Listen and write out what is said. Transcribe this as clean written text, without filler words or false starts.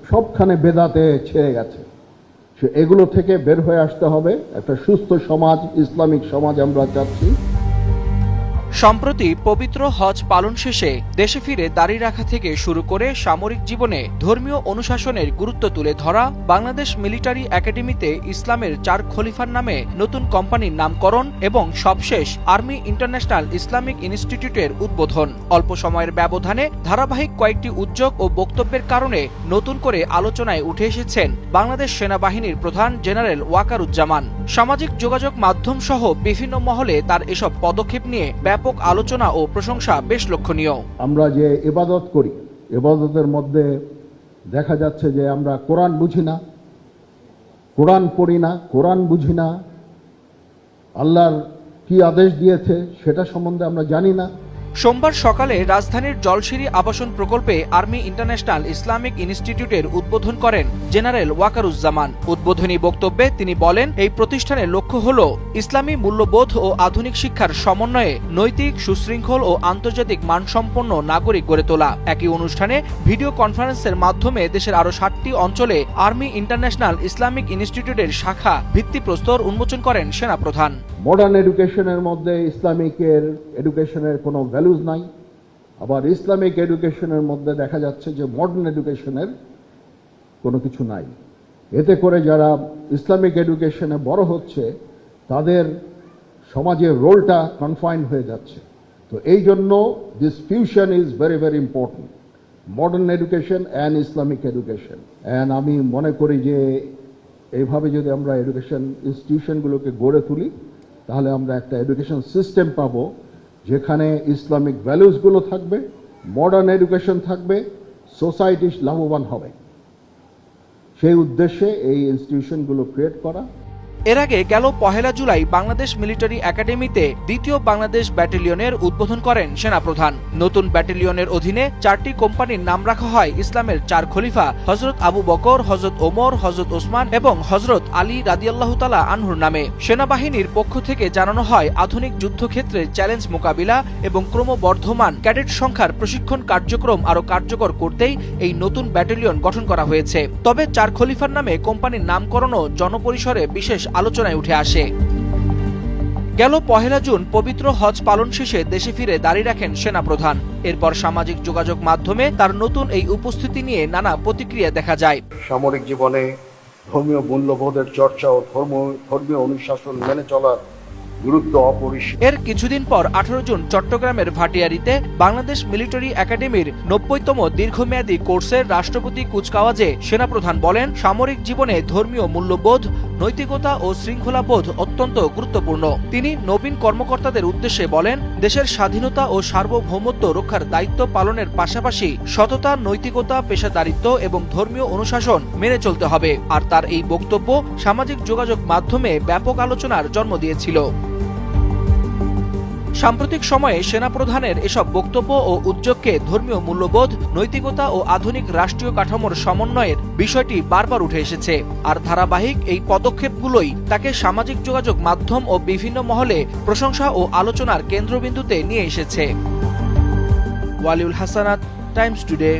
সবখানে বেদাতে ছেড়ে গেছে। এগুলো থেকে বের হয়ে আসতে হবে। একটা সুস্থ সমাজ, ইসলামিক সমাজ আমরা চাচ্ছি। সম্প্রতি পবিত্র হজ পালন শেষে দেশে ফিরে দাড়ি রাখা থেকে শুরু করে সামরিক জীবনে ধর্মীয় অনুশাসনের গুরুত্ব তুলে ধরা বাংলাদেশ মিলিটারি একাডেমিতে ইসলামের 4 খলিফার নামে নতুন কোম্পানির নামকরণ এবং সবশেষ আর্মি ইন্টারন্যাশনাল ইসলামিক ইনস্টিটিউটের উদ্বোধন, অল্প সময়ের ব্যবধানে ধারাবাহিক কয়েকটি উদ্যোগ ও বক্তব্যের কারণে নতুন করে আলোচনায় উঠে এসেছেন বাংলাদেশ সেনাবাহিনীর প্রধান জেনারেল ওয়াকারুজ্জামান। সামাজিক যোগাযোগ মাধ্যম সহ বিভিন্ন মহলে তার এসব পদক্ষেপ নিয়ে ব্যাপক আলোচনা ও প্রশংসা বেশ লক্ষণীয়। আমরা যে ইবাদত করি, ইবাদতের মধ্যে দেখা যাচ্ছে যে আমরা কোরআন বুঝি না, কোরআন পড়ি না, কোরআন বুঝি না, আল্লাহর কি আদেশ দিয়েছে সেটা সম্বন্ধে আমরা জানি না। সোমবার সকালে রাজধানীর জলশিরি আবাসন প্রকল্পে আর্মি ইন্টারন্যাশনাল ইসলামিক ইনস্টিটিউটের উদ্বোধন করেন জেনারেল ওয়াকারুজ্জামান। উদ্বোধনী বক্তব্যে তিনি বলেন, এই প্রতিষ্ঠানের লক্ষ্য হল ইসলামী মূল্যবোধ ও আধুনিক শিক্ষার সমন্বয়ে নৈতিক, সুশৃঙ্খল ও আন্তর্জাতিক মানসম্পন্ন নাগরিক গড়ে তোলা। একই অনুষ্ঠানে ভিডিও কনফারেন্সের মাধ্যমে দেশের আরো 7টি অঞ্চলে আর্মি ইন্টারন্যাশনাল ইসলামিক ইনস্টিটিউটের শাখা ভিত্তিপ্রস্তর উন্মোচন করেন সেনাপ্রধান। মডার্ন এডুকেশনের মধ্যে ইসলামিকের এডুকেশনের কোনো ভ্যালুজ নাই, আবার ইসলামিক এডুকেশনের মধ্যে দেখা যাচ্ছে যে মডার্ন এডুকেশনের কোনো কিছু নাই। এতে করে যারা ইসলামিক এডুকেশনে বড় হচ্ছে তাদের সমাজের রোলটা কনফাইন হয়ে যাচ্ছে। তো এই জন্য this fusion is very very important, modern education and Islamic education. And আমি মনে করি যে এইভাবে যদি আমরা এডুকেশন ইনস্টিটিউশনগুলোকে গড়ে তুলি তাহলে আমরা একটা এডুকেশন সিস্টেম পাবো যেখানে ইসলামিক ভ্যালুসগুলো থাকবে, মডার্ন এডুকেশন থাকবে, সোসাইটি লাভবান হবে। সেই উদ্দেশ্যে এই ইনস্টিটিউশনগুলো ক্রিয়েট করা। এর আগে গেল 1 জুলাই বাংলাদেশ মিলিটারি একাডেমিতে 2য় বাংলাদেশ ব্যাটালিয়নের উদ্বোধন করেন সেনাপ্রধান। নতুন ব্যাটালিয়নের অধীনে 4টি কোম্পানির নাম রাখা হয় ইসলামের 4 খলিফা হযরত আবু বকর, হযরত ওমর, হযরত ওসমান এবং হযরত আলী রাদিয়াল্লাহু তাআলা আনহুর নামে। সেনাবাহিনীর পক্ষ থেকে জানানো হয়, আধুনিক যুদ্ধক্ষেত্রে চ্যালেঞ্জ মোকাবিলা এবং ক্রমবর্ধমান ক্যাডেট সংখ্যার প্রশিক্ষণ কার্যক্রম আরও কার্যকর করতেই এই নতুন ব্যাটালিয়ন গঠন করা হয়েছে। তবে 4 খলিফার নামে কোম্পানির নামকরণও জনপরিসরে বিশেষ আলোচনায় উঠে আসে। গেল 1 জুন পবিত্র হজ পালন শেষে দেশে ফিরে দাড়ি রাখেন সেনাপ্রধান। এরপর সামাজিক যোগাযোগ মাধ্যমে তার নতুন এই উপস্থিতি নিয়ে নানা প্রতিক্রিয়া দেখা যায়। সামরিক জীবনে ধর্মীয় মূল্যবোধের চর্চা ও ধর্মীয় অনুশাসন মেনে চলার গুরুত্ব অপরিসীম। এর কিছুদিন পর 18 জুন চট্টগ্রামের ভাটিয়ারীতে বাংলাদেশ মিলিটারি একাডেমির 90তম দীর্ঘমেয়াদী কোর্সের রাষ্ট্রপতি কুচকাওয়াজে সেনাপ্রধান বলেন, সামরিক জীবনে ধর্মীয় মূল্যবোধ, নৈতিকতা ও শৃঙ্খলাবোধ অত্যন্ত গুরুত্বপূর্ণ। তিনি নবীন কর্মকর্তাদের উদ্দেশ্যে বলেন, দেশের স্বাধীনতা ও সার্বভৌমত্ব রক্ষার দায়িত্ব পালনের পাশাপাশি সততা, নৈতিকতা, পেশাদারিত্ব এবং ধর্মীয় অনুশাসন মেনে চলতে হবে। আর তার এই বক্তব্য সামাজিক যোগাযোগ মাধ্যমে ব্যাপক আলোচনার জন্ম দিয়েছিল। সাম্প্রতিক সময়ে সেনাপ্রধানের এসব বক্তব্য ও উদ্যোগকে ধর্মীয় মূল্যবোধ, নৈতিকতা ও আধুনিক রাষ্ট্রীয় কাঠামোর সমন্বয়ের বিষয়টি বারবার উঠে এসেছে। আর ধারাবাহিক এই পদক্ষেপগুলোই তাকে সামাজিক যোগাযোগ মাধ্যম ও বিভিন্ন মহলে প্রশংসা ও আলোচনার কেন্দ্রবিন্দুতে নিয়ে এসেছে। Waliul Hasnat, Times today.